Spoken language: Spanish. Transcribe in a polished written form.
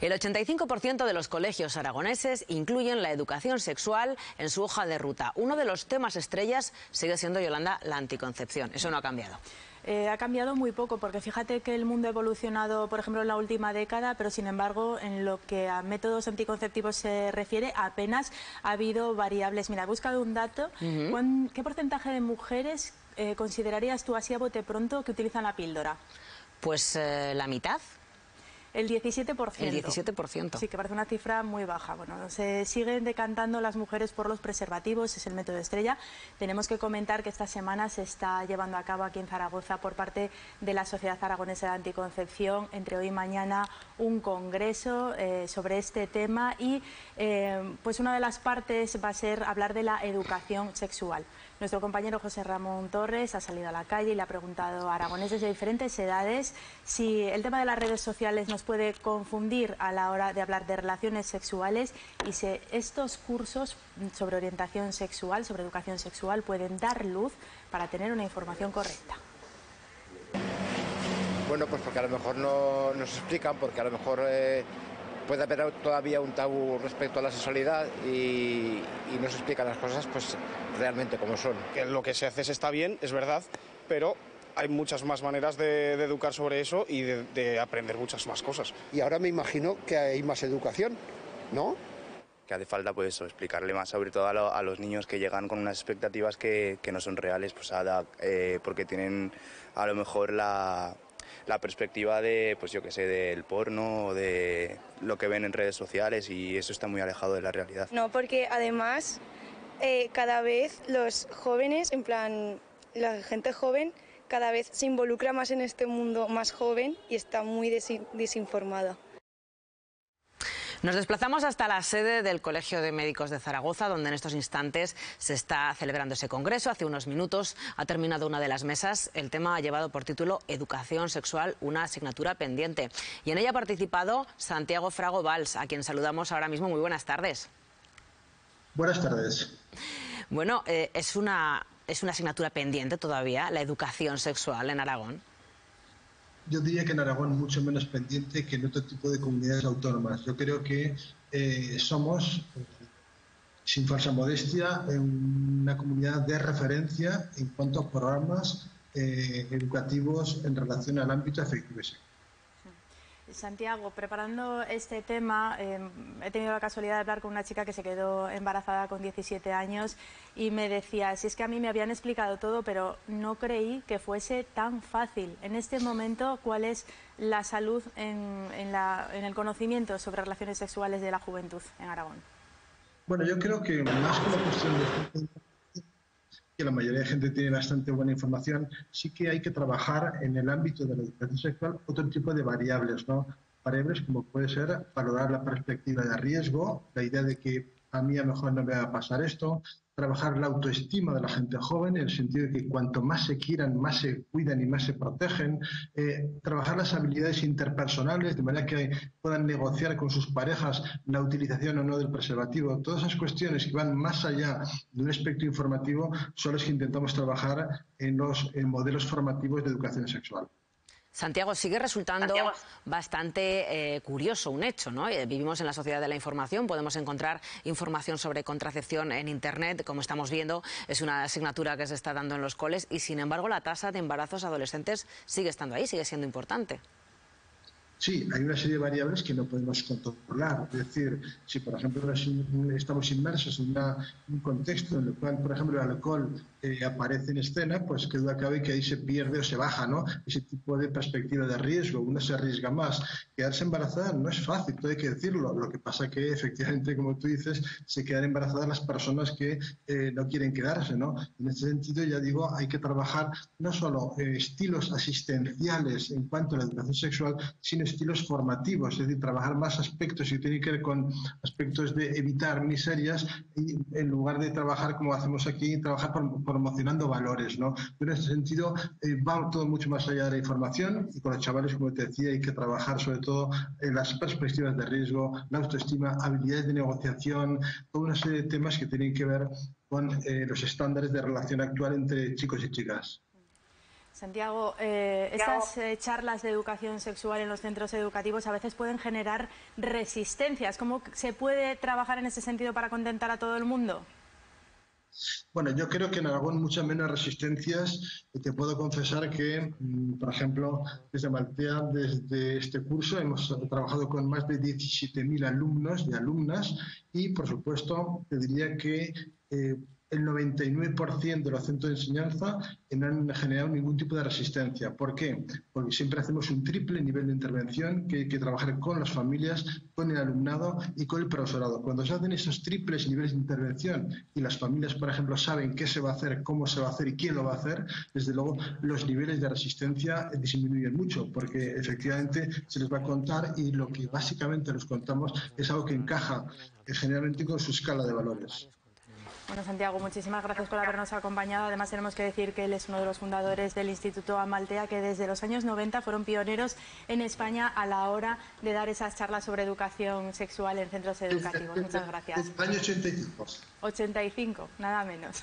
El 85% de los colegios aragoneses incluyen la educación sexual en su hoja de ruta. Uno de los temas estrellas sigue siendo, Yolanda, la anticoncepción. Eso no ha cambiado. Ha cambiado muy poco, porque fíjate que el mundo ha evolucionado, por ejemplo, en la última década, pero sin embargo, en lo que a métodos anticonceptivos se refiere, apenas ha habido variables. Mira, he buscado un dato. ¿Qué porcentaje de mujeres considerarías tú, así a bote pronto, que utilizan la píldora? Pues la mitad. El 17%. El 17%. Sí, que parece una cifra muy baja. Bueno, se siguen decantando las mujeres por los preservativos, es el método estrella. Tenemos que comentar que esta semana se está llevando a cabo aquí en Zaragoza por parte de la Sociedad Aragonesa de Anticoncepción, entre hoy y mañana, un congreso sobre este tema y pues una de las partes va a ser hablar de la educación sexual. Nuestro compañero José Ramón Torres ha salido a la calle y le ha preguntado a aragoneses de diferentes edades si el tema de las redes sociales nos puede confundir a la hora de hablar de relaciones sexuales y si estos cursos sobre orientación sexual, sobre educación sexual, pueden dar luz para tener una información correcta. Bueno, pues porque a lo mejor no nos explican, porque a lo mejor puede haber todavía un tabú respecto a la sexualidad y no se explican las cosas pues realmente como son. Que lo que se hace está bien, es verdad, pero hay muchas más maneras de educar sobre eso y de aprender muchas más cosas. Y ahora me imagino que hay más educación, ¿no? Que hace falta pues eso, explicarle más, sobre todo a los niños que llegan con unas expectativas que no son reales, pues porque tienen a lo mejor la perspectiva de, pues yo qué sé, del porno o de lo que ven en redes sociales y eso está muy alejado de la realidad. No, porque además cada vez los jóvenes, en plan, la gente joven, cada vez se involucra más en este mundo más joven y está muy desinformada. Nos desplazamos hasta la sede del Colegio de Médicos de Zaragoza, donde en estos instantes se está celebrando ese congreso. Hace unos minutos ha terminado una de las mesas. El tema ha llevado por título Educación Sexual, una asignatura pendiente. Y en ella ha participado Santiago Frago Valls, a quien saludamos ahora mismo. Muy buenas tardes. Buenas tardes. Bueno, es una asignatura pendiente todavía, la educación sexual en Aragón. Yo diría que en Aragón mucho menos pendiente que en otro tipo de comunidades autónomas. Yo creo que somos, sin falsa modestia, una comunidad de referencia en cuanto a programas educativos en relación al ámbito afectivo y sexual. Santiago, preparando este tema, he tenido la casualidad de hablar con una chica que se quedó embarazada con 17 años y me decía, si es que a mí me habían explicado todo, pero no creí que fuese tan fácil. En este momento, ¿cuál es la salud en el conocimiento sobre relaciones sexuales de la juventud en Aragón? Bueno, yo creo que más que la cuestión de que la mayoría de gente tiene bastante buena información, sí que hay que trabajar en el ámbito de la educación sexual otro tipo de variables, ¿no? Variables como puede ser valorar la perspectiva de riesgo, la idea de que a mí a lo mejor no me va a pasar esto, trabajar la autoestima de la gente joven, en el sentido de que cuanto más se quieran, más se cuidan y más se protegen, trabajar las habilidades interpersonales, de manera que puedan negociar con sus parejas la utilización o no del preservativo. Todas esas cuestiones que van más allá de un aspecto informativo son las que intentamos trabajar en los modelos formativos de educación sexual. Santiago, sigue resultando bastante curioso un hecho, ¿no? Vivimos en la sociedad de la información, podemos encontrar información sobre contracepción en Internet, como estamos viendo, es una asignatura que se está dando en los coles y, sin embargo, la tasa de embarazos adolescentes sigue estando ahí, sigue siendo importante. Sí, hay una serie de variables que no podemos controlar. Es decir, si por ejemplo estamos inmersos en un contexto en el cual, por ejemplo, el alcohol aparece en escena, pues que duda cabe que ahí se pierde o se baja, ¿no? Ese tipo de perspectiva de riesgo, uno se arriesga más. Quedarse embarazada no es fácil, todo hay que decirlo. Lo que pasa que efectivamente, como tú dices, se quedan embarazadas las personas que no quieren quedarse, ¿no? En este sentido, ya digo, hay que trabajar no solo estilos asistenciales en cuanto a la educación sexual, sino estilos formativos, es decir, trabajar más aspectos que tienen que ver con aspectos de evitar miserias y en lugar de trabajar como hacemos aquí, trabajar promocionando valores, ¿no? En este sentido va todo mucho más allá de la información y con los chavales, como te decía, hay que trabajar sobre todo en las perspectivas de riesgo, la autoestima, habilidades de negociación, toda una serie de temas que tienen que ver con los estándares de relación actual entre chicos y chicas. Santiago, estas charlas de educación sexual en los centros educativos a veces pueden generar resistencias. ¿Cómo se puede trabajar en ese sentido para contentar a todo el mundo? Bueno, yo creo que en Aragón muchas menos resistencias. Te puedo confesar que, por ejemplo, desde Maltea, desde este curso, hemos trabajado con más de 17.000 alumnos y alumnas y, por supuesto, te diría que el 99% de los centros de enseñanza no han generado ningún tipo de resistencia. ¿Por qué? Porque siempre hacemos un triple nivel de intervención, que hay que trabajar con las familias, con el alumnado y con el profesorado. Cuando se hacen esos triples niveles de intervención y las familias, por ejemplo, saben qué se va a hacer, cómo se va a hacer y quién lo va a hacer, desde luego los niveles de resistencia disminuyen mucho, porque efectivamente se les va a contar y lo que básicamente les contamos es algo que encaja generalmente con su escala de valores. Bueno, Santiago, muchísimas gracias por habernos acompañado. Además, tenemos que decir que él es uno de los fundadores del Instituto Amaltea, que desde los años 90 fueron pioneros en España a la hora de dar esas charlas sobre educación sexual en centros educativos. Muchas gracias. Año 85. 85, nada menos.